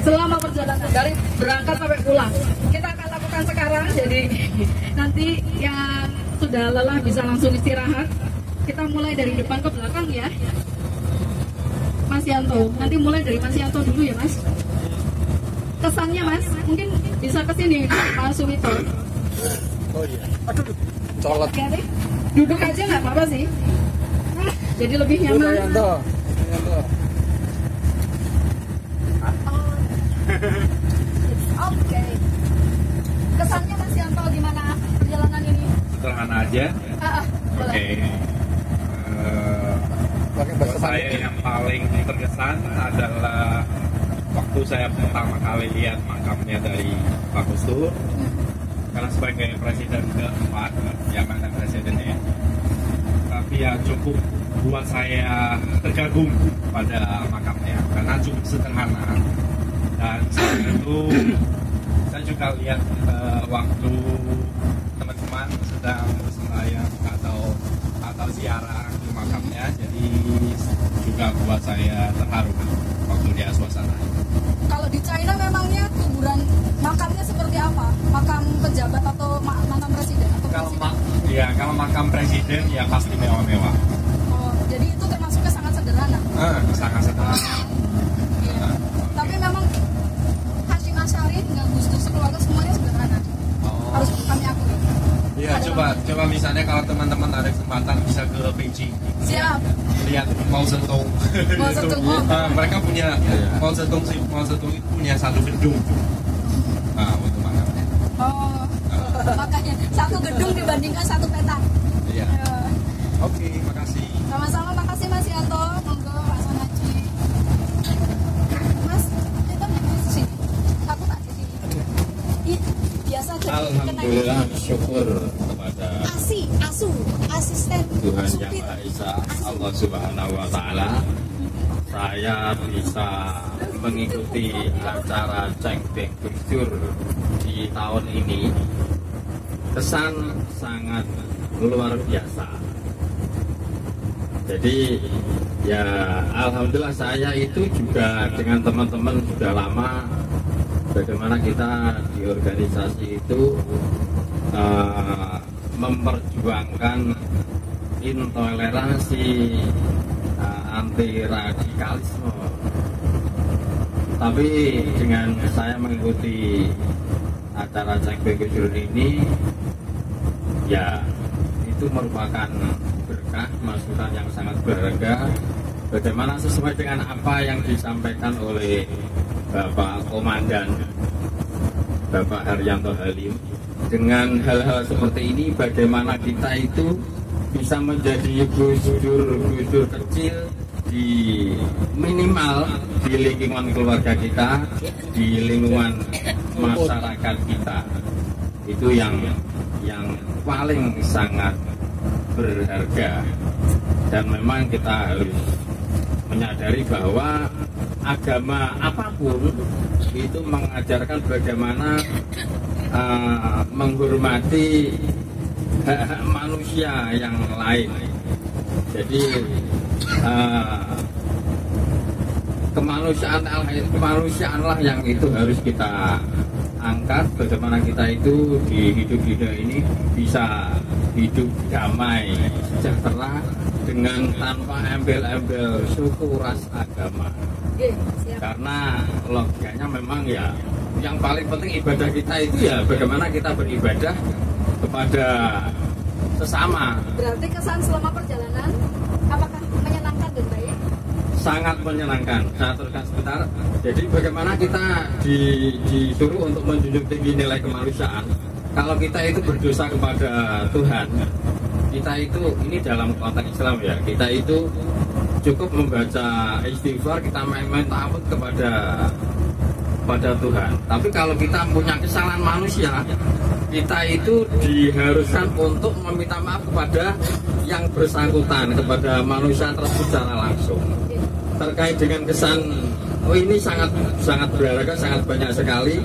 selama perjalanan dari berangkat sampai pulang. Kita akan lakukan sekarang, jadi nanti yang sudah lelah bisa langsung istirahat. Kita mulai dari depan ke belakang ya, Mas Yanto. Nanti mulai dari Mas Yanto dulu ya Mas. Kesannya Mas, mungkin bisa ke sini Pak Suwito. Oh iya. Aduh, colot. Oke, duduk aja nggak apa-apa sih. Jadi lebih nyaman. Yanto. Oke. Kesannya Mas Yanto gimana perjalanan ini? Sederhana aja. Oke. Saya yang paling terkesan adalah waktu saya pertama kali lihat makamnya dari Pak Gus Dur. Karena sebagai presiden keempat, ya mantan presidennya. Tapi ya cukup buat saya terkagum pada makamnya karena cukup sederhana. Dan selain itu saya juga lihat waktu teman-teman sedang sembahyang atau ziarah di makamnya, jadi juga buat saya terharu waktu lihat suasana. Kalau di China memangnya kuburan makamnya seperti apa? Makam pejabat atau makam presiden? Atau Kalau makam presiden ya pasti mewah-mewah. Oh, jadi itu termasuknya sangat sederhana. Sangat sederhana. Iya. Tapi memang Hasyim Asy'ari dengan Gus Dur sekeluarga semuanya sederhana. Harus kami akui. Iya, coba misalnya kalau teman-teman ada kesempatan bisa ke Beijing. Siap. Lihat Mao Zedong. Mao Zedong. Mereka punya Mao Zedong itu punya satu gedung. Untuk makamnya. Oh. Makanya satu gedung dibandingkan satu peta. Iya. Oke, makasih. Sama-sama, makasih Mas Yanto. Monggo Pak Sonaji. Mas, kita di sini. Aku tak di sini. Biasa jadi Alhamdulillah, syukur kepada asisten Tuhan Yang Maha Esa, Allah Subhanahu wa Ta'ala. Saya bisa mengikuti acara Cengbeng Gus Dur di tahun ini. Kesan sangat luar biasa. Jadi ya alhamdulillah saya itu juga dengan teman-teman sudah lama. Bagaimana kita di organisasi itu memperjuangkan intoleransi, anti radikalisme. Tapi dengan saya mengikuti acara Cengbeng Gus Dur ini, ya itu merupakan berkah, masukan yang sangat berharga. Bagaimana sesuai dengan apa yang disampaikan oleh Bapak Komandan Bapak Haryanto Halim, dengan hal-hal seperti ini bagaimana kita itu bisa menjadi Gus Dur kecil di minimal di lingkungan keluarga kita, di lingkungan masyarakat kita. Itu yang paling sangat berharga. Dan memang kita harus menyadari bahwa agama apapun itu mengajarkan bagaimana menghormati hak-hak manusia yang lain. Jadi kemanusiaanlah yang itu harus kita angkat. Bagaimana kita itu di hidup dunia ini bisa hidup damai, sejahtera, dengan tanpa embel-embel suku, ras, agama. Karena logikanya memang ya yang paling penting ibadah kita itu ya bagaimana kita beribadah kepada sesama. Berarti kesan selama perjalanan apakah menyenangkan dan baik? Sangat menyenangkan. Saya teruskan sebentar. Jadi bagaimana kita disuruh untuk menjunjung tinggi nilai kemanusiaan. Kalau kita itu berdosa kepada Tuhan, kita itu ini dalam konteks Islam ya, kita itu cukup membaca istighfar, kita minta ampun kepada Tuhan. Tapi kalau kita punya kesalahan manusia, kita itu diharuskan untuk meminta maaf kepada yang bersangkutan, kepada manusia tersebut secara langsung. Terkait dengan kesan, ini sangat berharga, sangat banyak sekali.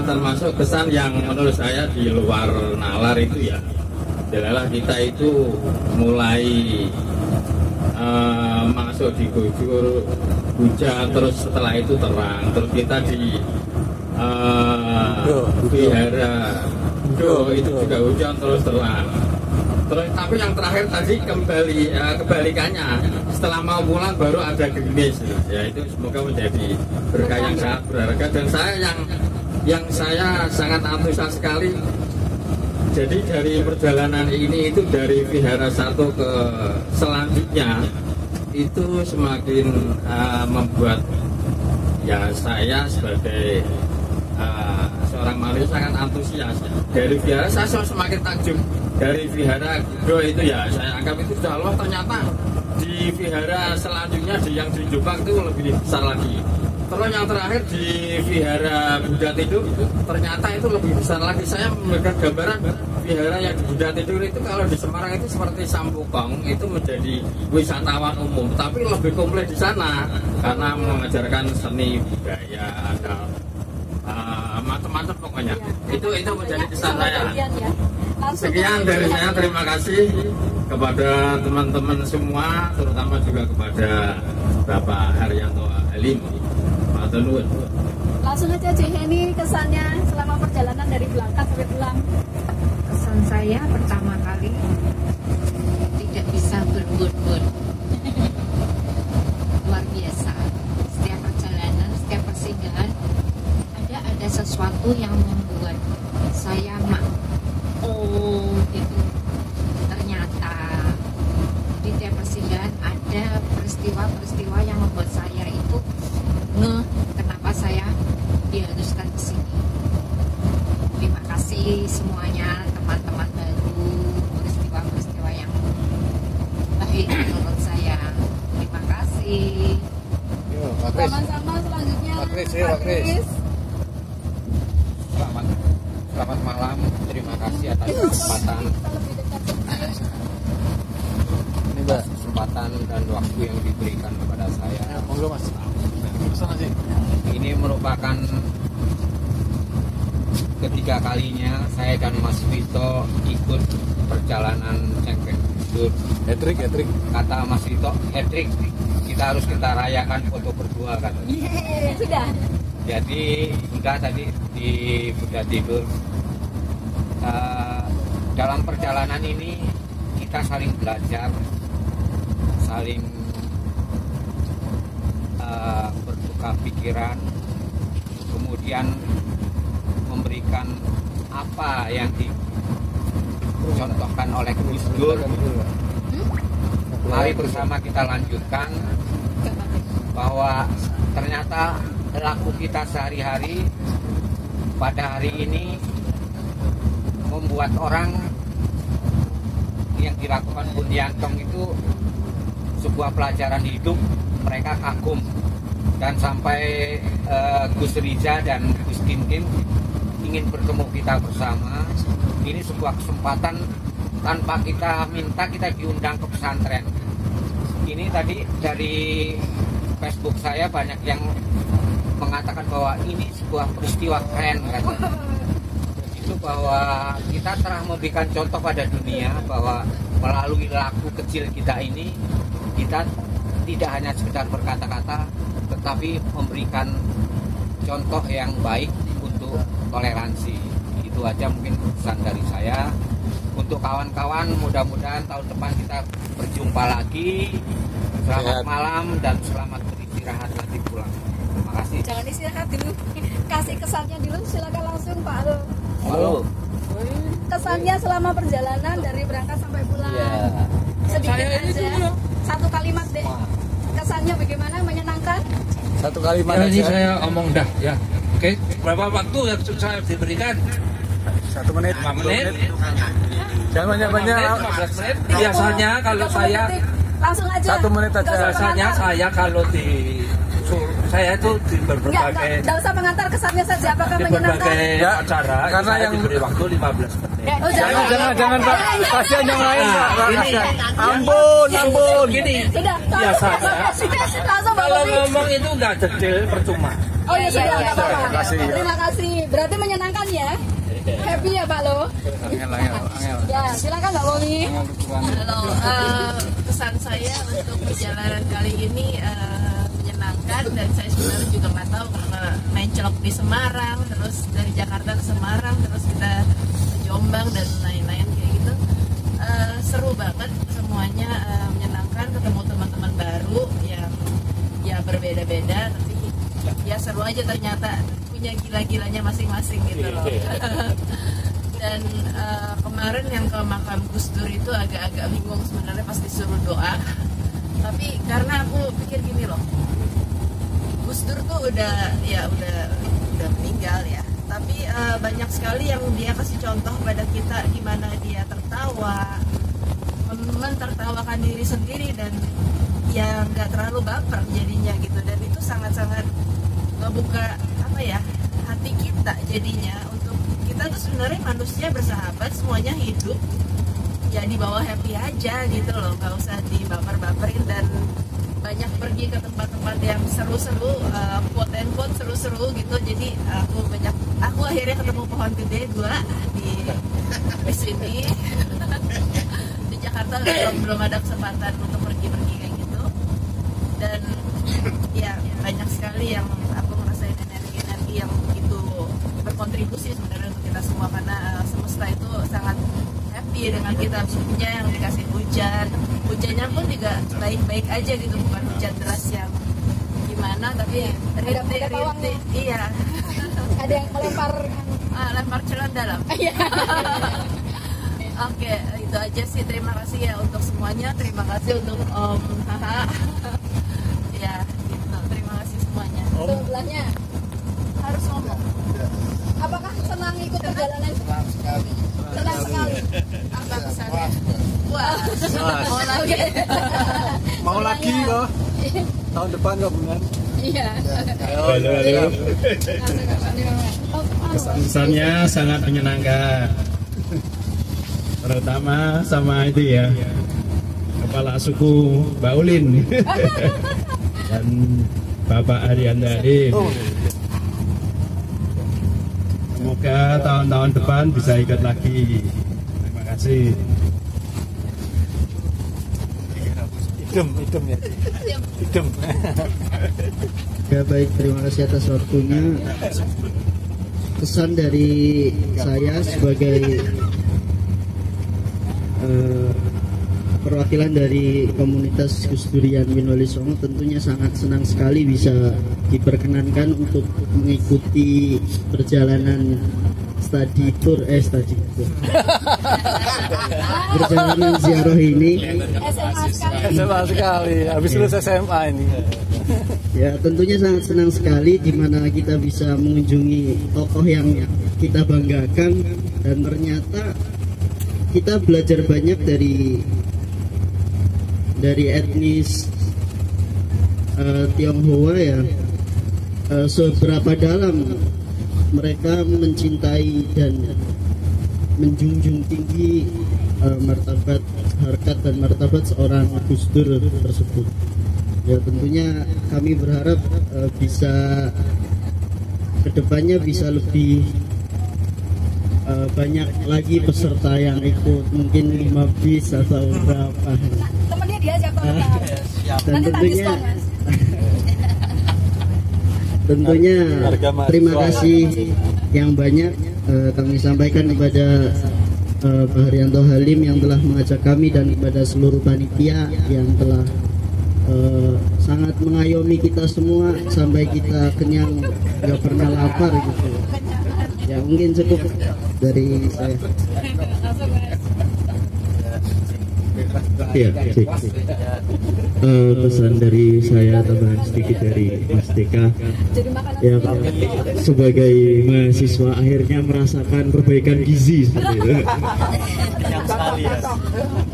Termasuk kesan yang menurut saya di luar nalar itu ya, adalah kita itu mulai masuk di gujur hujan, terus setelah itu terang, terus kita di vihara itu juga hujan terus terang. Terus tapi yang terakhir tadi kebalikannya, setelah mau pulang baru ada gerimis. Ya itu semoga menjadi berkah yang sangat berharga, dan saya yang saya sangat antusias sekali. Jadi dari perjalanan ini itu dari vihara 1 ke selanjutnya itu semakin membuat ya saya sebagai seorang manusia sangat antusias. Dari vihara saya semakin takjub. Dari vihara Buddha itu ya saya anggap itu sudah Allah, ternyata di vihara selanjutnya yang di Jombang itu lebih besar lagi. Terus yang terakhir di vihara Buddha Tidur ternyata itu lebih besar lagi. Saya memberikan gambaran vihara yang di Buddha Tidur itu kalau di Semarang itu seperti Sampokong, itu menjadi wisatawan umum, tapi lebih komplit di sana karena mengajarkan seni budaya, ada macam-macam pokoknya. Itu menjadi kesan saya. Sekian dari saya, terima kasih kepada teman-teman semua, terutama juga kepada Bapak Haryanto Halim. Langsung aja Cik Heni, kesannya selama perjalanan dari berangkat sampai pulang. Kesan saya pertama kali tidak bisa berbun-bun. Luar biasa. Setiap perjalanan, setiap persinggahan ada sesuatu yang membuat saya gitu. Ternyata di tiap persinggahan ada peristiwa-peristiwa yang membuat saya itu kenapa saya diharuskan ke sini. Terima kasih semuanya, teman-teman baru, peristiwa-peristiwa yang baik menurut saya. Terima kasih. Sama-sama, selanjutnya Pak Kris. Selamat malam, terima kasih atas kesempatan dan waktu yang diberikan kepada saya. Monggo Mas. Ini merupakan ketiga kalinya saya dan Mas Vito ikut perjalanan Cengkeh Budur. Hat-trick. Kata Mas Vito, hat-trick. Kita rayakan foto berdua kan. Sudah. Jadi sudah tadi di Buddha Tidur. Dalam perjalanan ini kita saling belajar, saling bertukar pikiran, kemudian memberikan apa yang dicontohkan oleh Gus Dur. Mari bersama kita lanjutkan bahwa ternyata perilaku kita sehari-hari pada hari ini membuat orang yang dilakukan Bundiantong itu sebuah pelajaran hidup. Mereka kagum, dan sampai Gus Riza dan Gus Kim ingin bertemu kita bersama. Ini sebuah kesempatan, tanpa kita minta kita diundang ke pesantren. Ini tadi dari Facebook saya banyak yang mengatakan bahwa ini sebuah peristiwa keren, katanya. Itu bahwa kita telah memberikan contoh pada dunia bahwa melalui laku kecil kita ini, kita tidak hanya sekedar berkata-kata, tetapi memberikan contoh yang baik untuk toleransi. Itu aja mungkin pesan dari saya. Untuk kawan-kawan, mudah-mudahan tahun depan kita berjumpa lagi. Selamat malam dan selamat beristirahat nanti pulang. Terima kasih. Jangan istirahat dulu, kasih kesannya dulu, silakan langsung Pak Alo. Halo. Kesannya selama perjalanan dari berangkat sampai pulang. Sedikit aja, satu kalimat deh. Kesannya bagaimana? Menyenangkan? Satu kalimat ini aja. saya omong dah ya. Oke, berapa waktu yang saya diberikan? 1 menit. 5 menit. Jangan banyak-banyak. 15 menit. Biasanya kalau saya langsung aja. 1 menit aja. biasanya saya kalau saya itu di berbagai Enggak usah mengantar, kesannya saja. Apakah di menyenangkan? berbagai Ya, acara karena saya yang diberi waktu 15 menit. Oh, Jangan Pak. Kasihan yang lain Pak. Ini. Kasihan. Ampun. Gini, Sudah. biasanya Langsung Pak kalau Bobi. ngomong itu nggak detail percuma. Oh iya, sudah, nggak apa-apa. Terima kasih, ya. Terima kasih. Berarti menyenangkan ya? happy ya Pak Lo. Ya silakan Mbak Wongi. Halo, pesan saya untuk perjalanan kali ini menyenangkan, dan saya sebenarnya juga nggak tahu karena main celok di Semarang, terus dari Jakarta ke Semarang, terus kita ke Jombang dan lain-lain kayak gitu. Seru banget semuanya, menyenangkan, ketemu teman-teman baru yang ya berbeda-beda, tapi ya seru aja, ternyata punya gila-gilanya masing-masing gitu loh. Dan kemarin yang ke makam Gus Dur itu agak-agak bingung sebenarnya pas disuruh doa, tapi karena aku pikir gini loh, Gus Dur tuh udah meninggal ya, tapi banyak sekali yang dia kasih contoh pada kita gimana dia tertawa, mentertawakan diri sendiri, dan ya nggak terlalu baper jadinya gitu, dan itu sangat-sangat ngebuka apa ya hati kita jadinya, untuk kita tuh sebenarnya manusia bersahabat, semuanya hidup ya di bawah happy aja gitu loh, nggak usah dibaper-baperin, dan banyak pergi ke tempat-tempat yang seru-seru, quote and quote seru-seru gitu. Jadi aku akhirnya ketemu pohon gede 2 di sini. Di Jakarta belum ada kesempatan untuk pergi-pergi kayak gitu, dan ya banyak sekali yang aku ngerasain energi-energi yang begitu berkontribusi sebenarnya untuk kita semua, karena semesta itu sangat happy dengan kita. Hujannya yang dikasih hujannya pun juga baik-baik aja gitu, bukan hujan deras yang gimana, tapi rintik-rintik. Iya. Ada yang lempar celana dalam. Oke, itu aja sih. Terima kasih ya untuk semuanya. Terima kasih untuk Om Haha. Ya, gitu. Terima kasih semuanya. Sebelahnya Harus ngomong. apakah senang ikut perjalanan? Senang sekali. Apa pesannya? Wah, Mau lagi loh. Tahun depan kok bulan. Iya. Ayo. Kesannya sangat menyenangkan, terutama sama itu ya, kepala suku Mbak Ulin dan Bapak Ariandari. Semoga tahun-tahun depan bisa ikut lagi. Terima kasih. Idem ya. Idem. Ya baik, terima kasih atas waktunya. Kesan dari saya sebagai perwakilan dari komunitas Gus Durian Winwali Songo, tentunya sangat senang sekali bisa diperkenankan untuk mengikuti perjalanan perjalanan ziarah ini. SMA sekali. Habis lulus SMA ini. Ya tentunya sangat senang sekali di mana kita bisa mengunjungi tokoh yang kita banggakan, dan ternyata kita belajar banyak dari etnis Tionghoa ya, seberapa dalam mereka mencintai dan menjunjung tinggi martabat, harkat dan martabat seorang Gus Dur tersebut. Ya tentunya kami berharap bisa kedepannya bisa lebih banyak lagi peserta yang ikut, mungkin 5 bis atau berapa. Temennya dia siapa? Dan tentunya terima kasih yang banyak kami sampaikan kepada Pak Haryanto Halim yang telah mengajak kami, dan kepada seluruh panitia yang telah sangat mengayomi kita semua sampai kita kenyang, nggak pernah lapar gitu. Ya mungkin cukup dari saya. Ya, pesan dari saya, tambahan sedikit dari Mas Deka. Ya, sebagai mahasiswa akhirnya merasakan perbaikan gizi seperti itu.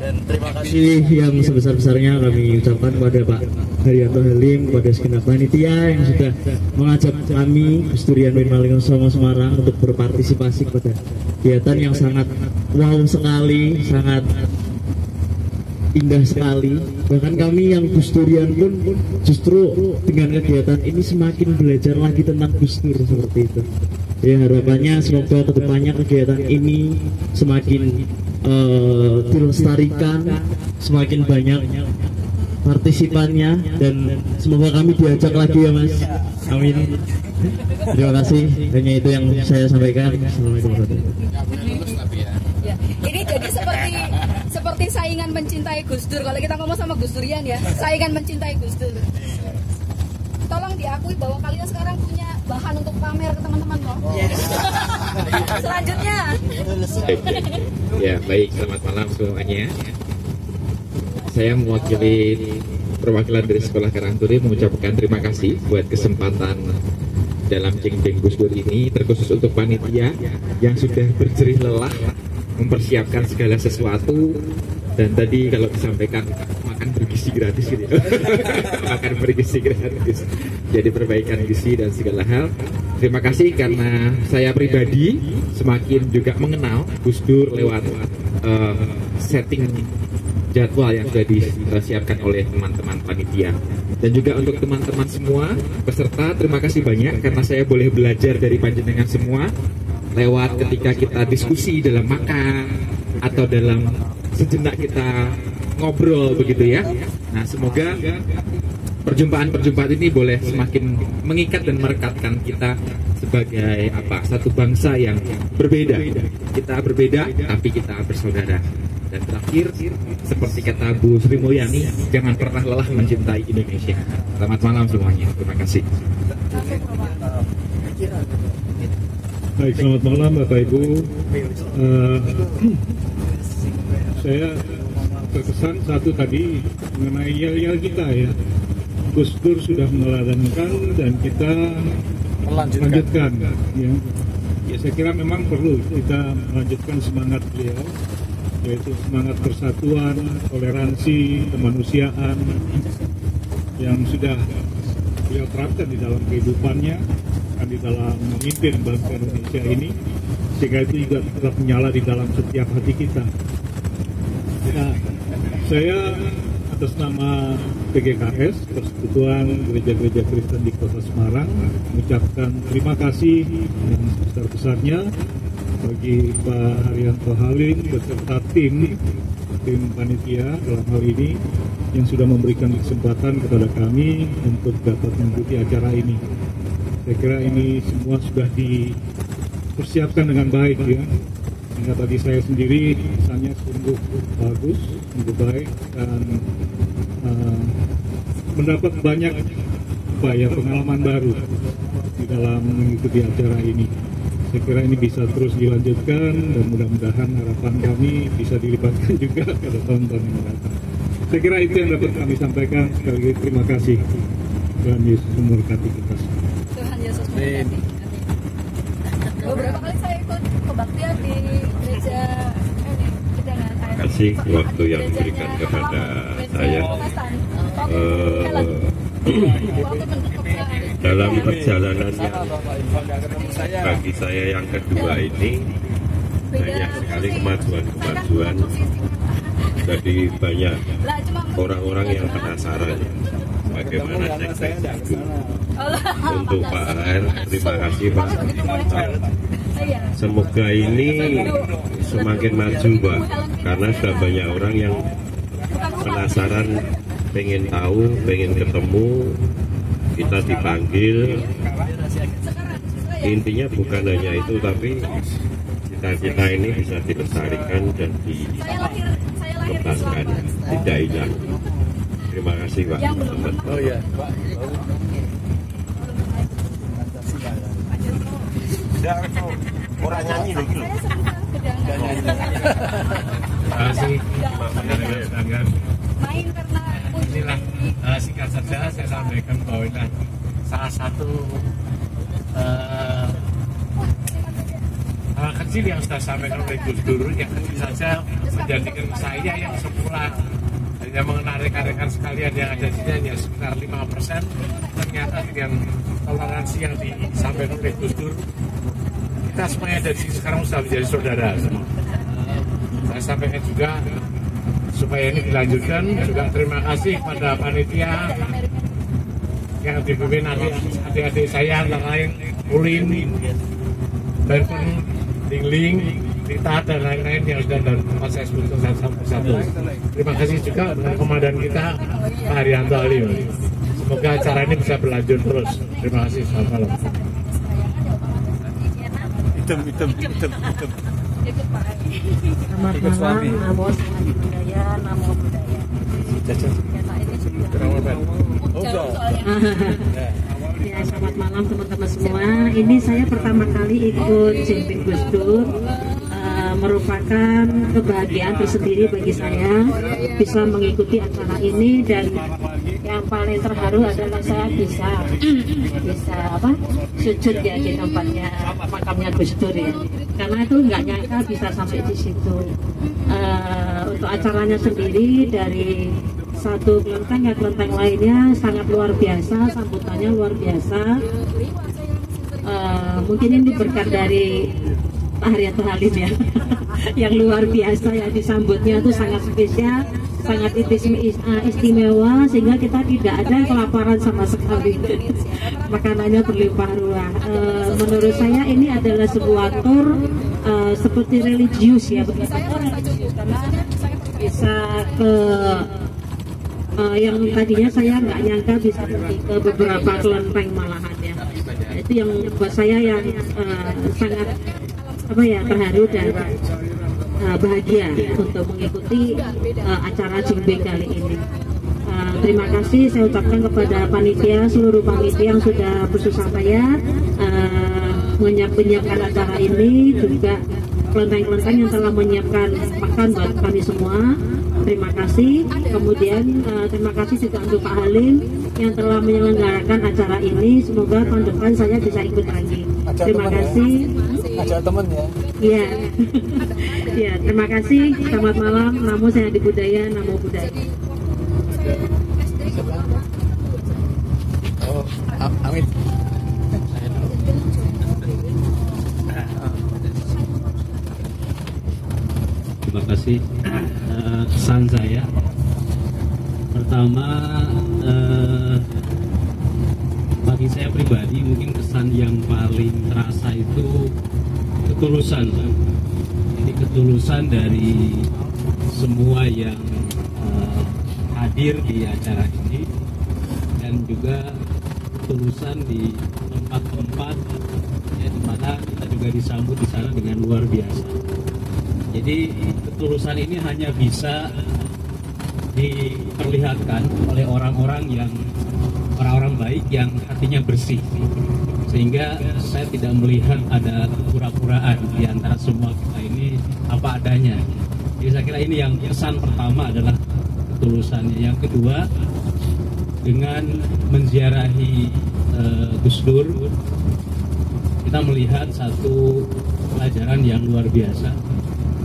Dan terima kasih yang sebesar-besarnya kami ucapkan kepada Pak Haryanto Halim, kepada segenap panitia yang sudah mengajak kami Gus Durian Winwali Songo Semarang untuk berpartisipasi pada kegiatan yang sangat wow sekali, sangat indah sekali. Bahkan kami yang Gus Durian pun justru dengan kegiatan ini semakin belajar lagi tentang Gus Dur seperti itu. Ya, harapannya semoga kedepannya kegiatan ini semakin dilestarikan, semakin banyak partisipannya, dan semoga kami diajak lagi ya Mas. Amin. Terima kasih. Hanya itu yang saya sampaikan. Assalamualaikum warahmatullahi wabarakatuh. Ya, ini jadi seperti saingan mencintai Gus Dur. Kalau kita ngomong sama Gus Durian ya, saingan mencintai Gus Dur. Tolong diakui bahwa kalian sekarang punya bahan untuk pamer ke teman-teman loh. Selanjutnya. Ya, baik, selamat malam semuanya. Saya mewakili perwakilan dari Sekolah Karangturi mengucapkan terima kasih buat kesempatan dalam Jeng-Jeng Gus Dur ini, terkhusus untuk panitia yang sudah berjerih lelah mempersiapkan segala sesuatu. Dan tadi kalau disampaikan makan bergizi gratis gitu ya. Makan bergizi gratis, jadi perbaikan gizi dan segala hal. Terima kasih karena saya pribadi semakin juga mengenal Gus Dur lewat setting jadwal yang sudah disiapkan oleh teman-teman panitia. Dan juga untuk teman-teman semua peserta, terima kasih banyak karena saya boleh belajar dari panjenengan semua lewat ketika kita diskusi dalam makan atau dalam sejenak kita ngobrol begitu ya. Nah, semoga perjumpaan-perjumpaan ini boleh semakin mengikat dan merekatkan kita sebagai satu bangsa yang berbeda. Kita berbeda tapi kita bersaudara. Dan terakhir, seperti kata Bu Sri Mulyani, jangan pernah lelah mencintai Indonesia. Selamat malam semuanya. Terima kasih. Baik, selamat malam Bapak Ibu. Saya terkesan satu tadi mengenai yel-yel kita ya. Gus Dur sudah meladankan dan kita melanjutkan ya. Ya, saya kira memang perlu kita melanjutkan semangat beliau, yaitu semangat persatuan, toleransi, kemanusiaan yang sudah beliau terapkan di dalam kehidupannya, di dalam memimpin bangsa Indonesia ini, sehingga itu juga tetap menyala di dalam setiap hati kita. Nah, saya atas nama PGKS, Persekutuan Gereja-Gereja Kristen di Kota Semarang, mengucapkan terima kasih yang sebesar-besarnya bagi Pak Haryanto Halim beserta tim panitia dalam hal ini yang sudah memberikan kesempatan kepada kami untuk dapat mengikuti acara ini. Saya kira ini semua sudah dipersiapkan dengan baik ya. Sehingga bagi saya sendiri misalnya sungguh bagus, sungguh baik, dan mendapat banyak pengalaman baru di dalam mengikuti acara ini. Saya kira ini bisa terus dilanjutkan dan mudah-mudahan harapan kami bisa dilibatkan juga pada tahun-tahun yang datang. Saya kira itu yang dapat kami sampaikan. Sekali lagi terima kasih. Tuhan Yesus memberkati kita semua. Tuhan Yesus memberkati. Beberapa kali saya ikut kebaktian di gereja terima kasih waktu yang diberikan kepada saya. Dalam perjalanan bagi saya yang kedua ini banyak sekali kemajuan. Jadi banyak orang-orang yang penasaran bagaimana sekte itu. Untuk Pak HR, terima kasih Pak. Semoga ini semakin maju Pak, karena sudah banyak orang yang penasaran, pengen tahu, pengen ketemu, kita dipanggil. Intinya bukan hanya itu, tapi cita-cita ini bisa dilestarikan dan dikembangkan, tidak hilang. Terima kasih Pak. Oh ya, Pak. Orang nyanyi lagi loh. Terima kasih main karena inilah singkat saja saya sampaikan bahwa ini salah satu hal kecil yang sudah sampaikan oleh Gus Dur, yang kecil saja menjadikan saya yang semula hanya mengenal rekan-rekan sekalian yang ada di sini hanya sekitar 5%, ternyata dengan toleransi yang disampaikan oleh Gus Dur, kita semuanya ada di sini sekarang sudah menjadi saudara semua. Saya sampaikan juga supaya ini dilanjutkan, juga terima kasih pada panitia yang dipimpin adik-adik saya, antara lain Ulin, telepon, link, Rita dan lain-lain yang sudah dalam proses putusan sampai satu. Terima kasih juga dengan komandan kita Pak Haryanto Halim. Semoga acara ini bisa berlanjut terus. Terima kasih, selamat malam. Selamat malam, namo sandi budaya, namo budaya. Ya, selamat malam teman-teman semua. Ini saya pertama kali ikut Jemping Gus Dur. Merupakan kebahagiaan tersendiri bagi saya bisa mengikuti acara ini, dan yang paling terharu adalah saya bisa sujud ya di tempatnya makamnya Gus Dur ya, karena itu nggak nyangka bisa sampai di situ. Untuk acaranya sendiri dari satu kelenteng ke kelenteng lainnya sangat luar biasa, sambutannya luar biasa. Mungkin ini berkat dari Pak Haryanto Halim ya yang luar biasa ya, disambutnya itu sangat spesial, sangat istimewa, sehingga kita tidak ada kelaparan sama sekali. Makanannya berlimpah ruah. Menurut saya ini adalah sebuah tour seperti religius ya, karena bisa ke yang tadinya saya nggak nyangka bisa pergi ke beberapa kelenteng malahan ya. Itu yang buat saya yang sangat terharu dan bahagia untuk mengikuti acara Jimbing kali ini. Terima kasih saya ucapkan kepada panitia, seluruh panitia yang sudah bersusah payah menyiapkan acara ini, juga kelenteng-kelenteng yang telah menyiapkan makan buat kami semua. Terima kasih. Kemudian terima kasih juga untuk Pak Halim yang telah menyelenggarakan acara ini. Semoga tahun depan saya bisa ikut lagi. Terima kasih. Ajak temen ya. Iya. Ya, terima kasih. Selamat malam. Namo Sandi Budaya, namo budaya. Oh, Amit. Terima kasih. Kesan saya pertama, bagi saya pribadi mungkin kesan yang paling terasa itu ketulusan. Jadi ketulusan dari semua yang hadir di acara ini, dan juga ketulusan di tempat-tempat ya, di mana kita juga disambut di sana dengan luar biasa. Jadi ketulusan ini hanya bisa diperlihatkan oleh orang-orang baik yang hatinya bersih, sehingga saya tidak melihat ada pura-puraan di antara semua kita ini apa adanya. Jadi saya kira ini yang kesan pertama adalah ketulusannya. Yang kedua, dengan menziarahi Gus Dur, kita melihat satu pelajaran yang luar biasa,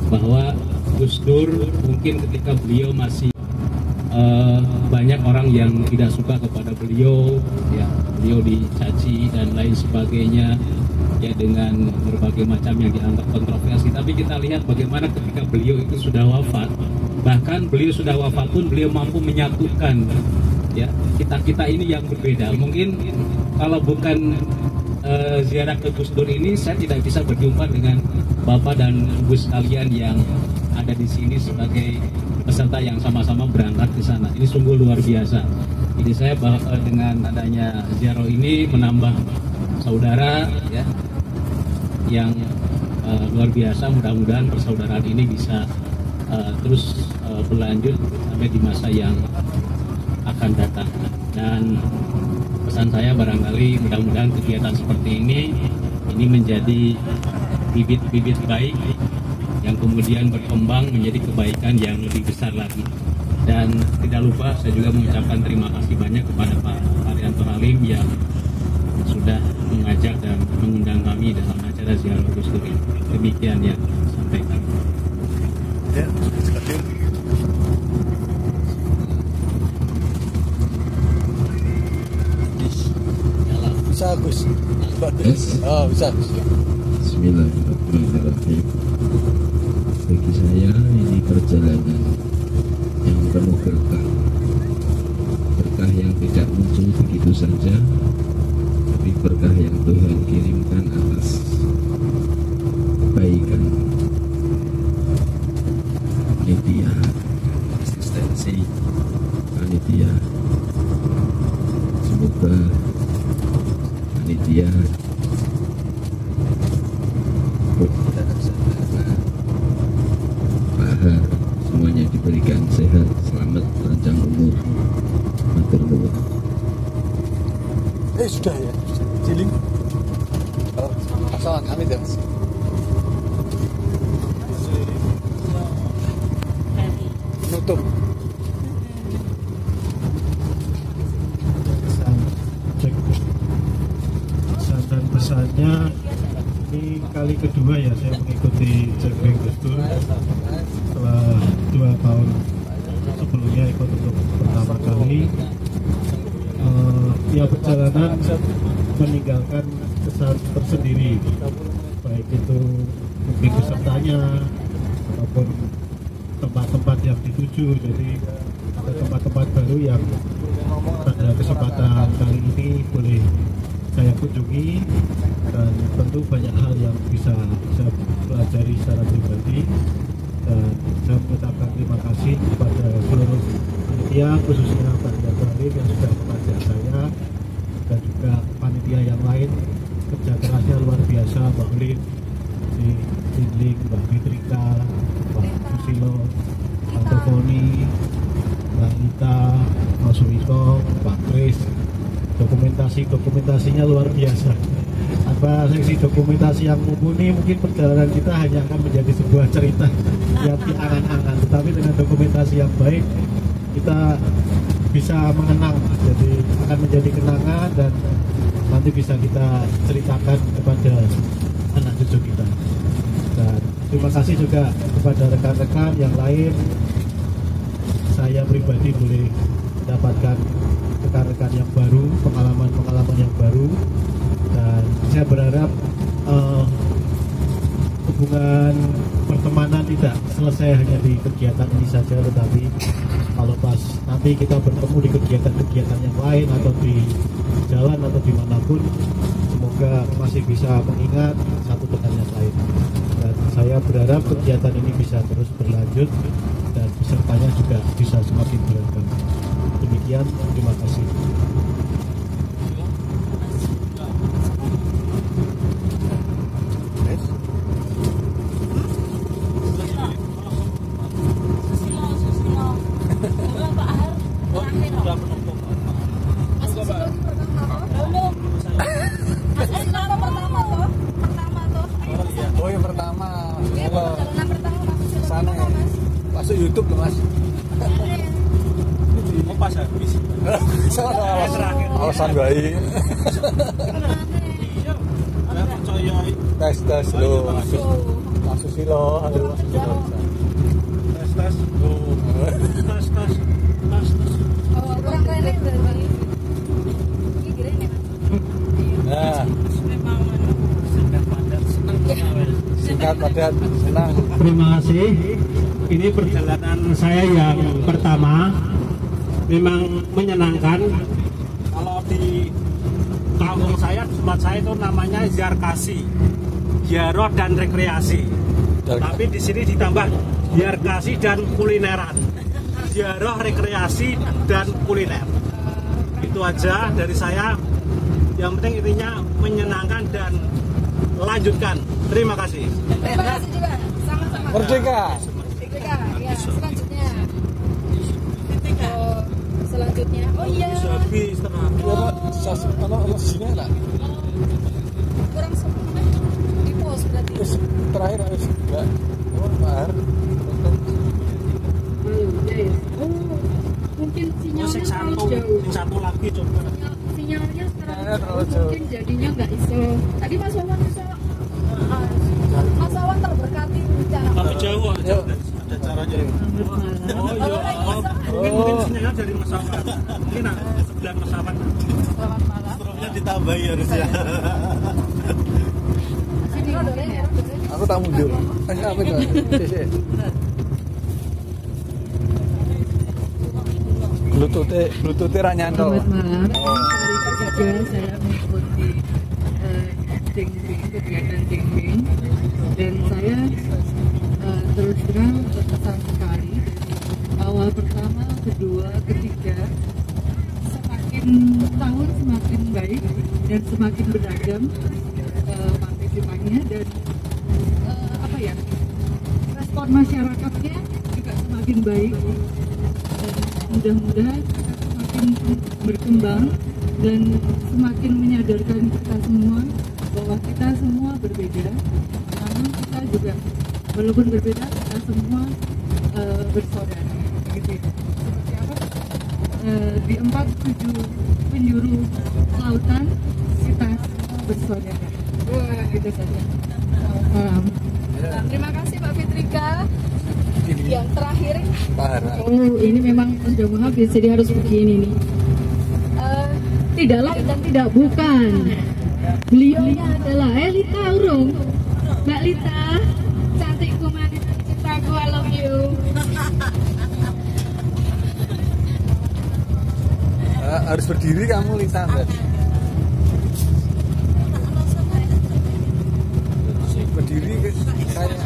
bahwa Gus Dur mungkin ketika beliau masih banyak orang yang tidak suka kepada beliau, ya beliau dicaci dan lain sebagainya, ya dengan berbagai macam yang dianggap kontroversi. Tapi kita lihat bagaimana ketika beliau itu sudah wafat, bahkan beliau sudah wafat pun beliau mampu menyatukan ya kita ini yang berbeda. Mungkin kalau bukan ziarah ke Gus Dur ini, saya tidak bisa berjumpa dengan Bapak dan Ibu sekalian yang ada di sini sebagai peserta yang sama-sama berangkat ke sana. Ini sungguh luar biasa. Jadi saya dengan adanya ziarah ini menambah saudara ya yang luar biasa. Mudah-mudahan persaudaraan ini bisa terus berlanjut sampai di masa yang akan datang. Dan pesan saya barangkali mudah-mudahan kegiatan seperti ini menjadi bibit-bibit baik yang kemudian berkembang menjadi kebaikan yang lebih besar lagi. Dan tidak lupa saya juga mengucapkan terima kasih banyak kepada Pak Haryanto Halim yang sudah mengajak dan mengundang kami dalam acara ziarah Gus Dur ini. Demikian yang saya sampaikan. Ya, bisa Gus. Oh, bisa. Bismillahirrahmanirrahim. Bagi saya ini perjalanan yang penuh berkah, berkah yang tidak muncul begitu saja, tapi berkah yang Tuhan kirimkan atas Salam kami deh. Tutup. Pesan dan pesannya ini kali kedua ya saya mengikuti Jagbeng Gus Dur setelah 2 tahun sebelumnya ikut untuk pertama kali. Ya perjalanan meninggalkan kesan tersendiri, baik itu mungkin pesertanya ataupun tempat-tempat yang dituju. Jadi ada tempat-tempat baru yang pada kesempatan kali ini boleh saya kunjungi, dan tentu banyak hal yang bisa saya pelajari secara pribadi. Dan saya mengucapkan terima kasih kepada seluruh panitia, khususnya panitia Halim yang sudah mengajak saya, dan juga panitia yang lain. Kerja kerasnya luar biasa, Mbak Lin, di Lindling, Mbak Fitrika, Pak Susilo, Pak Tofoni, Mbak Nita, Mas Suwito, Pak Kris. Dokumentasinya luar biasa. Apa seksi dokumentasi yang mumpuni, mungkin perjalanan kita hanya akan menjadi sebuah cerita yang diangan-angan, tetapi dengan dokumentasi yang baik kita bisa mengenang, jadi akan menjadi kenangan dan nanti bisa kita ceritakan kepada anak cucu kita. Dan terima kasih juga kepada rekan-rekan yang lain. Saya pribadi boleh mendapatkan rekan-rekan yang baru, pengalaman-pengalaman yang baru, dan saya berharap hubungan pertemanan tidak selesai hanya di kegiatan ini saja, tetapi kalau pas nanti kita bertemu di kegiatan-kegiatan yang lain atau di jalan atau dimanapun, semoga masih bisa mengingat satu dengan yang lain. Dan saya berharap kegiatan ini bisa terus berlanjut dan pesertanya juga bisa semakin beragam. Demikian, terima kasih. Oh yang pertama, sana masuk YouTube loh Mas. Pas habis. Alasan baik. Tes lo. Mas Susilo, halo Mas Susilo. Tes. Oh, kurang keren berarti. Ini keren ya. Nah, singkat padat senang. Terima kasih. Ini perjalanan saya yang pertama, memang menyenangkan. Kalau di kampung saya, tempat saya itu namanya Yarkasi, Ziarah dan Rekreasi. Tapi di sini ditambah Yarkasi dan kulineran, Ziarah, rekreasi dan kuliner. Itu aja dari saya. Yang penting intinya menyenangkan dan lanjutkan. Terima kasih. Terima kasih juga. Sama-sama. Merdeka. Ya, selanjutnya. Oh, selanjutnya. Oh iya. Habis tenang. Kalau sini lah. Kurang di pos berarti. Terakhir harus enggak. Oh, mahar. Oh, mungkin sinyalnya terlalu jauh. Satu lagi coba. Sinyalnya terlalu jauh. Mungkin jadinya nggak iso. Tadi Mas Wawan iso. Mas Wawan terberkati bicara. Tapi jauh aja. Ada caranya. Oh iya. Mungkin sinyalnya dari Mas Wawan. Mungkin sebelah Mas Wawan. Selamat malam. Stroknya ditambahi harusnya. Sini ya. Aku tak mundur. Apa itu? Bluetooth ra nyantol. Selamat malam. Hari ketiga saya mengikuti kegiatan Jengbing, dan saya terus terang berkesan sekali. Awal pertama, kedua, ketiga, semakin tahun semakin baik dan semakin beragam partisipannya, dan respon masyarakatnya juga semakin baik. Mudah-mudahan semakin berkembang dan semakin menyadarkan kita semua bahwa kita semua berbeda. walaupun berbeda kita semua bersaudara gitu ya. Seperti apa? Di 47 penjuru lautan kita bersaudara. Gitu saja. Terima kasih Pak Fitrika. Yang terakhir. Oh, ini memang sudah mau habis, jadi harus begini nih. Tidak lain dan tidak bukan. Beliaunya adalah Lita Urung. Mbak Lita, cantikku, manis, cintaku, I love you. Harus berdiri kamu, Lita. Berdiri kayak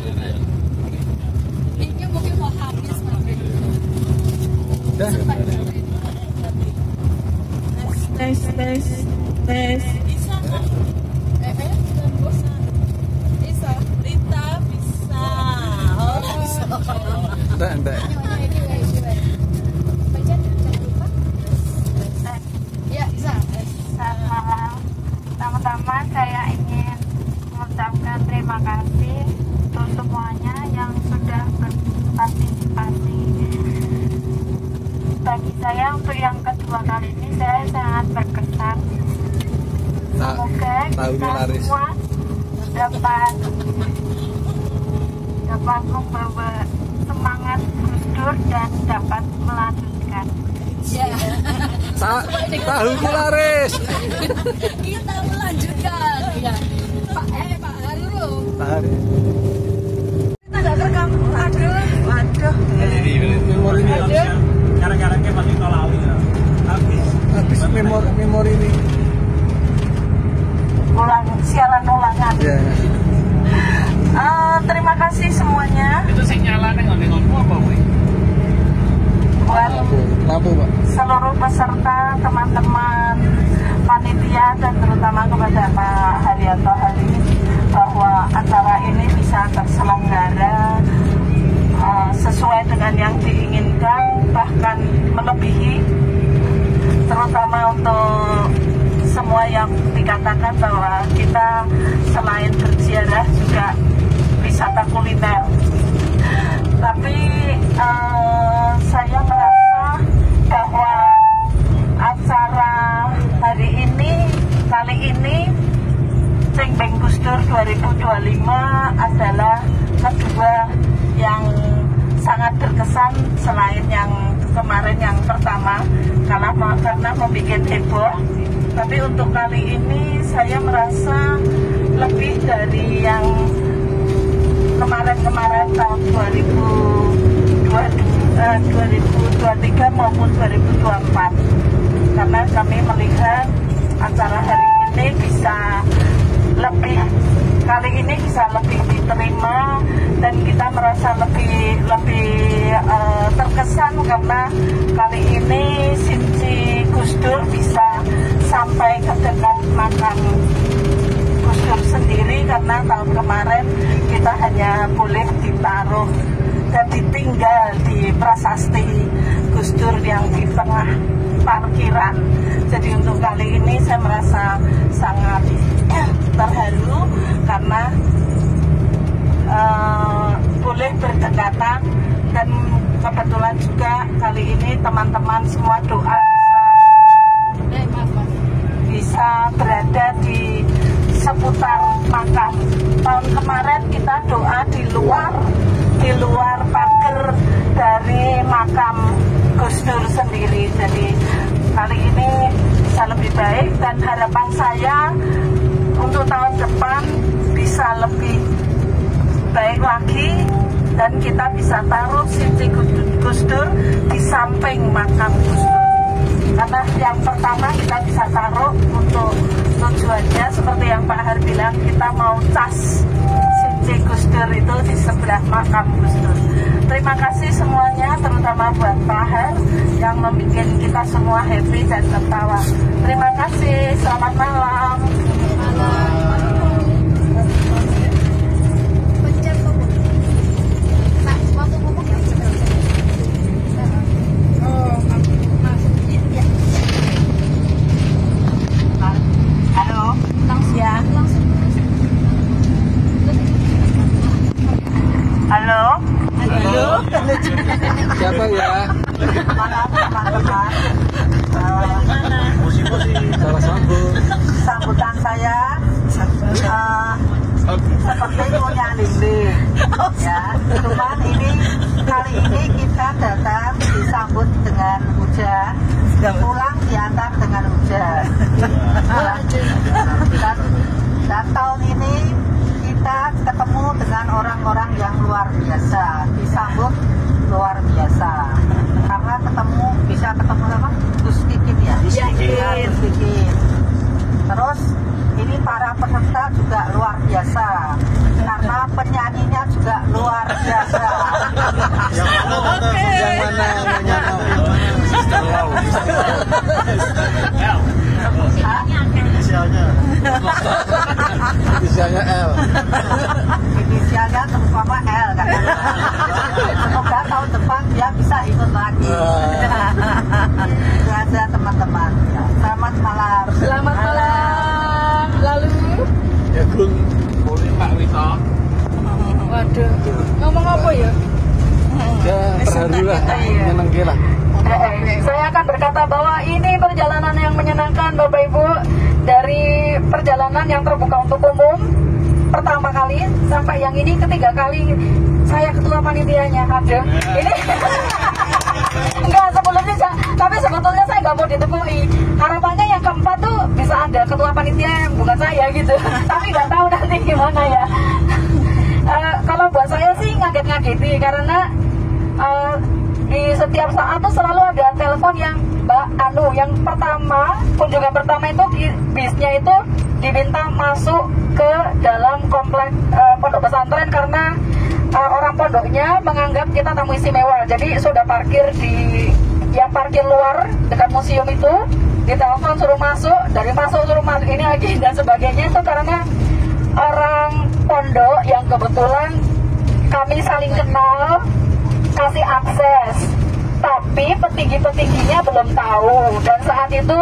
ini mungkin mau habis. Dah. Tes. Bisa kan? Bisa. Rita bisa. Oh, bisa. Enggak. Ya, bisa. Selamat malam. Pertama-tama saya ingin mengucapkan terima kasih untuk semuanya yang sudah berpartisipasi. Bagi saya untuk yang kedua kali ini saya sangat berkesan. Semoga kita semua dapat membawa semangat Gus Dur dan dapat melanjutkan. Tahu laris. Kita melanjutkan. Ya. Pak Harum. Pak Harum. Kita nggak terekam. Waduh. Jadi memorinya cara-caranya pasti tolawi ya. Habis memori ini. Siaran ulangan. Yeah. Terima kasih semuanya. Itu sinyalnya ngondengonmu apa, Bu? Buat lampu, Pak. Seluruh peserta, teman-teman panitia dan terutama kepada Pak Haryanto Halim bahwa acara ini bisa terselenggara sesuai dengan yang diinginkan, bahkan melebihi, terutama untuk semua yang dikatakan bahwa kita selain berziarah juga wisata kuliner. Tapi saya merasa bahwa acara hari ini, kali ini Cengbeng Gus Dur 2025 adalah kedua yang sangat berkesan selain yang kemarin yang pertama karena membuat heboh. Tapi untuk kali ini saya merasa lebih dari yang kemarin-kemarin tahun 2023 maupun 2024 karena kami melihat acara hari ini bisa lebih diterima dan kita merasa lebih terkesan karena kali ini Sinci Gus Dur bisa sampai ke dekat makam Gus Dur sendiri karena tahun kemarin kita hanya boleh ditaruh dan ditinggal di prasasti Gus Dur yang di tengah parkiran. Jadi untuk kali ini saya merasa sangat terharu karena boleh berdekatan dan kebetulan juga kali ini teman-teman semua doa bisa berada di seputar makam. Tahun kemarin kita doa di luar pagar dari makam Gus Dur sendiri. Jadi kali ini bisa lebih baik dan harapan saya untuk tahun depan bisa lebih baik lagi dan kita bisa taruh Sinci Gus Dur di samping makam Gus Dur. Karena yang pertama kita bisa taruh untuk tujuannya seperti yang Pak Har bilang, kita mau cas Sinci Gus Dur itu di sebelah makam Gus Dur. Terima kasih semuanya, terutama buat Pak Har yang membuat kita semua happy dan tertawa. Terima kasih, selamat malam. apa ya? Teman-teman, Salah sambut. sambutan saya seperti punya Lili, ya. Cuman kali ini kita datang disambut dengan hujan, pulang diantar dengan hujan. Dan tahun ini kita ketemu dengan orang-orang yang luar biasa, disambut luar biasa. Karena bisa ketemu sama Gus Kikin ya. Gus Kikin. Terus ini para peserta juga luar biasa karena penyanyinya juga luar biasa. Yang mana Inisialnya L. Inisialnya terutama L kan. Semoga tahun depan dia bisa ikut lagi. Itu aja teman-teman. Selamat malam. Selamat malam. Lalu ya Gun boleh Pak Wito. Waduh, ngomong apa ya? Ya terharu lah, menyenangkan lah. Saya akan berkata bahwa ini perjalanan yang menyenangkan Bapak Ibu. Dari perjalanan yang terbuka untuk umum pertama kali sampai yang ini ketiga kali saya ketua panitianya. Aduh, ini enggak sebelumnya, tapi sebetulnya saya nggak mau ditemui. Harapannya yang keempat tuh bisa ada ketua panitia yang bukan saya gitu. Tapi nggak tahu nanti gimana ya. Kalau buat saya sih ngaget-ngageti karena di setiap saat tuh selalu ada telepon yang yang pertama, kunjungan pertama itu bisnya itu diminta masuk ke dalam komplek pondok pesantren karena orang pondoknya menganggap kita tamu istimewa. Jadi sudah parkir yang parkir luar dekat museum itu, ditelepon suruh masuk, dari masuk suruh masuk ini lagi dan sebagainya. Itu karena orang pondok yang kebetulan kami saling kenal kasih akses, tapi petinggi-petingginya belum tahu. Dan saat itu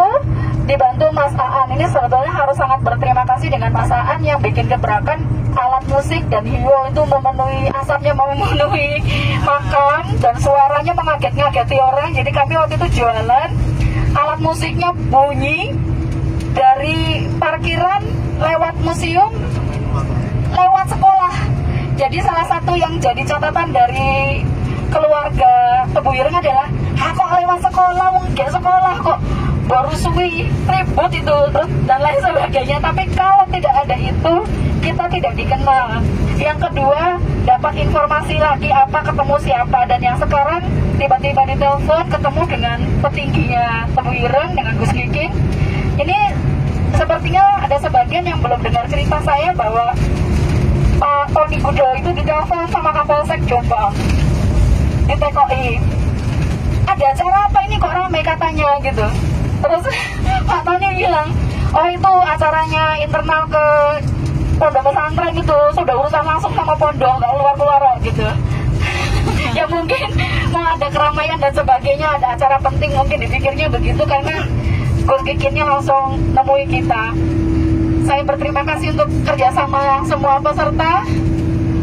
dibantu Mas Aan. Ini sebetulnya harus sangat berterima kasih dengan Mas Aan yang bikin gebrakan alat musik dan hiyo itu memenuhi, asapnya memenuhi makam dan suaranya mengaget-ngageti orang. Jadi kami waktu itu jualan, alat musiknya bunyi dari parkiran lewat museum lewat sekolah. Jadi salah satu yang jadi catatan dari keluarga Tebu Ireng adalah kok lewat sekolah, mungkin sekolah kok baru suwi ribut itu terus dan lain sebagainya. Tapi kalau tidak ada itu kita tidak dikenal. Yang kedua, dapat informasi lagi apa ketemu siapa, dan yang sekarang tiba-tiba ditelepon ketemu dengan petingginya Tebu Ireng dengan Gus Kikin. Ini sepertinya ada sebagian yang belum dengar cerita saya bahwa Pak Tony Gudel itu ditelepon sama Kapolsek Jombang di TKI. Ada acara apa ini kok ramai katanya gitu. Terus Pak Tony bilang, oh itu acaranya internal ke pondok pesantren gitu, sudah urusan langsung sama pondok, nggak keluar-keluar gitu. Ya mungkin mau ada keramaian dan sebagainya, ada acara penting mungkin dipikirnya begitu karena Gus Kikinnya langsung nemui kita. Saya berterima kasih untuk kerjasama semua peserta.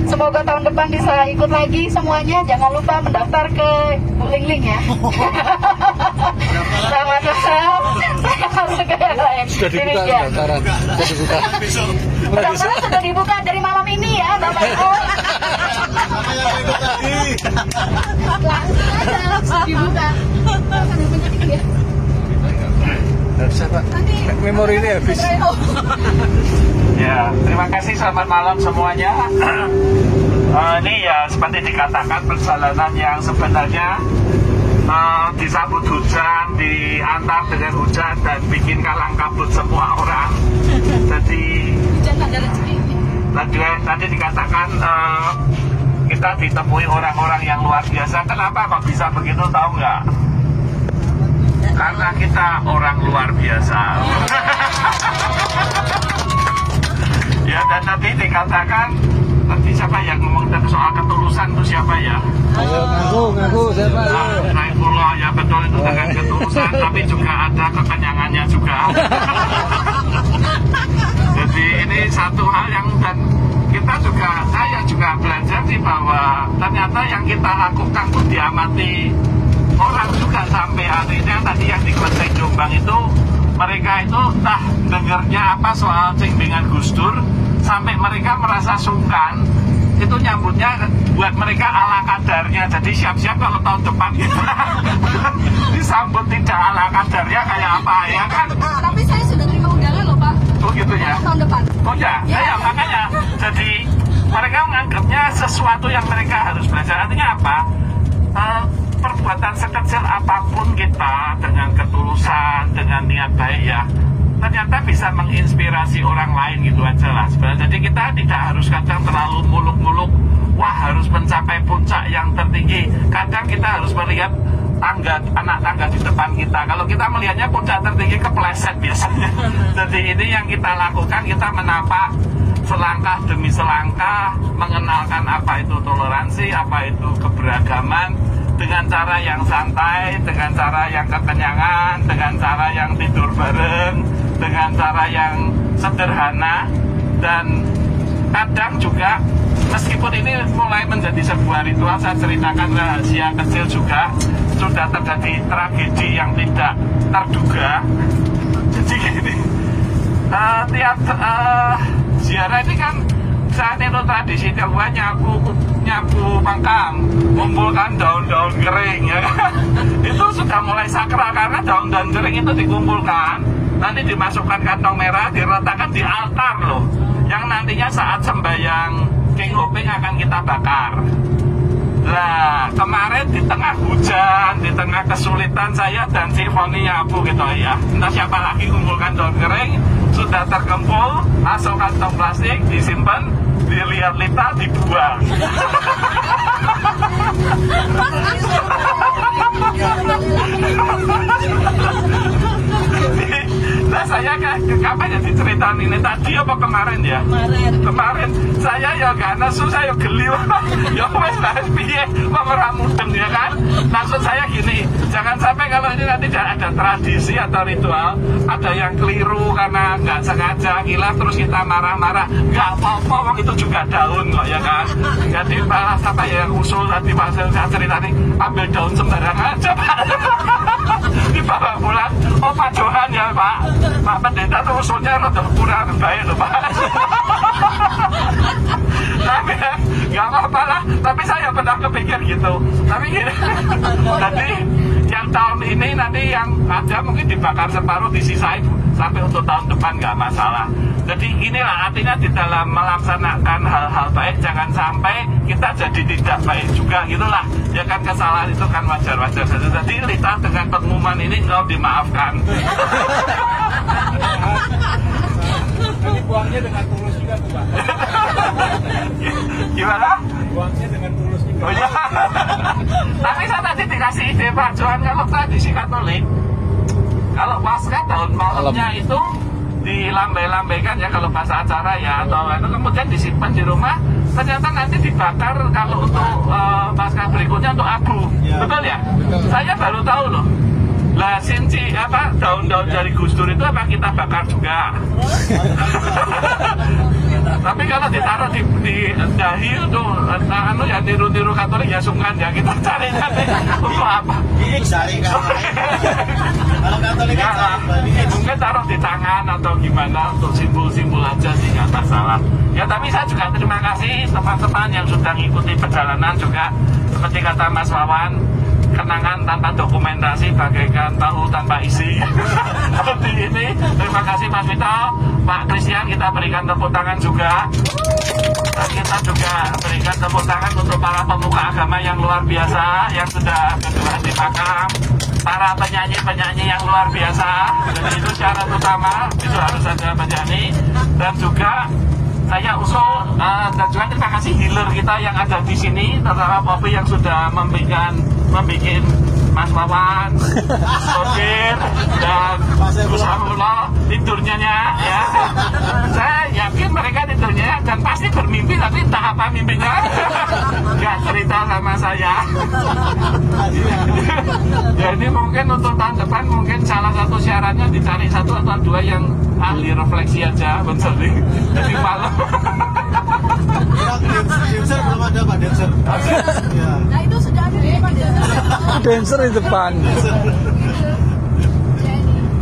Semoga tahun depan bisa ikut lagi semuanya. Jangan lupa mendaftar ke Bu Ling ya. Selamat malam. Sudah dibuka pendaftaran. Sudah dibuka. Pendaftaran sudah dibuka dari malam ini ya, Bapak Ibu. Langsung aja langsung dibuka. Harusnya Pak, memori ini habis. Ya, terima kasih, selamat malam semuanya. Ini ya seperti dikatakan perjalanan yang sebenarnya disambut hujan, diantar dengan hujan dan bikin kalang kabut semua orang. Jadi tadi dikatakan kita ditemui orang-orang yang luar biasa. Kenapa kok bisa begitu, tahu nggak? Karena kita orang luar biasa. Ya, dan nanti dikatakan, nanti siapa yang ngomong tentang soal ketulusan itu siapa ya? Ayo ngaku siapa? Naifullah, ya betul itu dengan ketulusan, tapi juga ada kekenyangannya juga. Jadi ini satu hal yang dan kita juga, saya juga belajar kasih bahwa ternyata yang kita lakukan itu diamati orang juga sampai hari ini. Tadi yang di Kelenteng Jombang itu mereka itu entah dengarnya apa soal bimbingan Gus Dur sampai mereka merasa sungkan, itu nyambutnya buat mereka ala kadarnya. Jadi siap-siap kalau tahun depan kita disambut tidak ala kadarnya kayak apa ya kan. Tapi saya sudah terima undangan loh Pak. Oh gitu ya, tahun depan. Oh ya, ya makanya jadi mereka menganggapnya sesuatu yang mereka harus belajar. Artinya apa? Perbuatan sekecil apapun kita dengan ketulusan, dengan niat baik ya, ternyata bisa menginspirasi orang lain gitu aja lah sebenarnya. Jadi kita tidak harus kadang terlalu muluk-muluk, wah harus mencapai puncak yang tertinggi. Kadang kita harus melihat anak tangga di depan kita. Kalau kita melihatnya puncak tertinggi kepleset biasanya. Jadi ini yang kita lakukan, kita menapak selangkah demi selangkah, mengenalkan apa itu toleransi, apa itu keberagaman, dengan cara yang santai, dengan cara yang kekenyangan, dengan cara yang tidur bareng, dengan cara yang sederhana. Dan kadang juga meskipun ini mulai menjadi sebuah ritual, saya ceritakan rahasia kecil juga, sudah terjadi tragedi yang tidak terduga. Jadi gini, tiap ziarah ini kan saat itu tradisi Tionghoa nyapu makam, mengumpulkan daun-daun kering ya kan? Itu sudah mulai sakral karena daun-daun kering itu dikumpulkan, nanti dimasukkan kantong merah, diletakkan di altar loh, yang nantinya saat sembahyang King Hoping akan kita bakar. Nah kemarin di tengah hujan, di tengah kesulitan, saya dan si Foni nyapu gitu ya, entah siapa lagi kumpulkan daun kering, sudah terkumpul, masuk kantong plastik, disimpan, dilihat Lita, dibuang. Nah saya kapan ya diceritain ini tadi apa kemarin ya? Kemarin saya ya gak nesu, saya geli. Ya wes lah piye mudeng ya kan. Maksud saya gini, jangan sampai kalau ini nanti ada tradisi atau ritual, ada yang keliru karena nggak sengaja hilaf terus kita marah-marah. Nggak apa-apa, itu juga daun kok ya kan. Jadi malah sampai yang usul tadi pas saya cerita nih, ambil daun sembarangan aja Pak. Dibawa pulang. Oh Pak Johan ya Pak, Pak Pendeta tuh usulnya rada kurang baik loh Pak. Tapi nggak apa-apa lah, tapi saya pernah kepikir gitu. Tapi gini, jadi yang tahun ini nanti yang ada mungkin dibakar separuh, disisain sampai untuk tahun depan nggak masalah. Jadi inilah artinya di dalam melaksanakan hal-hal baik jangan sampai kita jadi tidak baik juga gitulah. Ya kan kesalahan itu kan wajar-wajar saja. Jadi Lita dengan pengumuman ini kau dimaafkan. Tapi buangnya dengan tulus juga tuh Pak. Gimana? Buangnya dengan tulus juga. Oh iya. Tapi saya tadi dikasih ide Pak Johan, kalau tradisi Katolik, kalau pasca tahun malamnya itu dilambai-lambaikan ya kalau bahasa acara ya, atau itu kemudian disimpan di rumah, ternyata nanti dibakar kalau untuk pasca berikutnya untuk abu. Betul ya? Saya baru tahu loh. Lah sinci apa daun-daun dari Gus Dur itu apa kita bakar juga? Tapi kalau ditaruh di dahi untuk anu ya tiru-tiru Katolik ya sungkan ya, kita cari untuk apa? Kalau Katolik kan mungkin taruh di tangan atau gimana untuk simbol-simbol aja sih, nggak masalah. Ya tapi saya juga terima kasih teman-teman yang sudah mengikuti perjalanan juga, seperti kata Mas Wawan, kenangan tanpa dokumentasi bagaikan tahu tanpa isi. Seperti ini. Terima kasih Mas Vito, Pak Christian, kita berikan tepuk tangan juga. Dan kita juga berikan tepuk tangan untuk para pemuka agama yang luar biasa yang sudah bergerak di makam, para penyanyi-penyanyi yang luar biasa. Jadi itu syarat utama, itu harus ada penyanyi. Dan juga saya usul dan juga terima kasih healer kita yang ada di sini, terutama Popi yang sudah membuat Mas Wawan, Sopir, dan Gus Hamullah tidurnya ya. Saya yakin mereka tidurnya dan pasti bermimpi, tapi entah apa mimpinya. Gak cerita sama saya. Ya ini mungkin untuk tahun depan mungkin salah satu syaratnya dicari satu atau dua yang ahli refleksi aja, betul. Jadi malam. Belum ada Pak dancer di depan.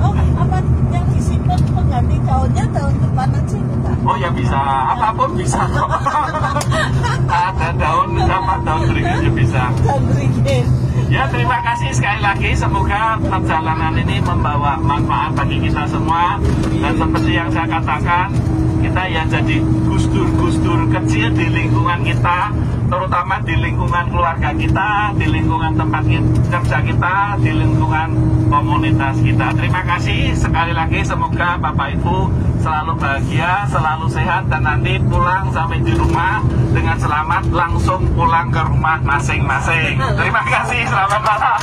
Oh, apa yang disimpan pengganti daunnya tahun depan aja enggak? Oh ya bisa, apapun bisa kok. Ada daun sama daun beringin bisa. Daun beringin. Ya terima kasih sekali lagi, semoga perjalanan ini membawa manfaat bagi kita semua. Dan seperti yang saya katakan, kita ya jadi gusdur-gusdur kecil di lingkungan kita, terutama di lingkungan keluarga kita, di lingkungan tempat kerja kita, di lingkungan komunitas kita. Terima kasih sekali lagi, semoga Bapak Ibu selalu bahagia, selalu sehat, dan nanti pulang sampai di rumah dengan selamat, langsung pulang ke rumah masing-masing. Terima kasih, selamat malam.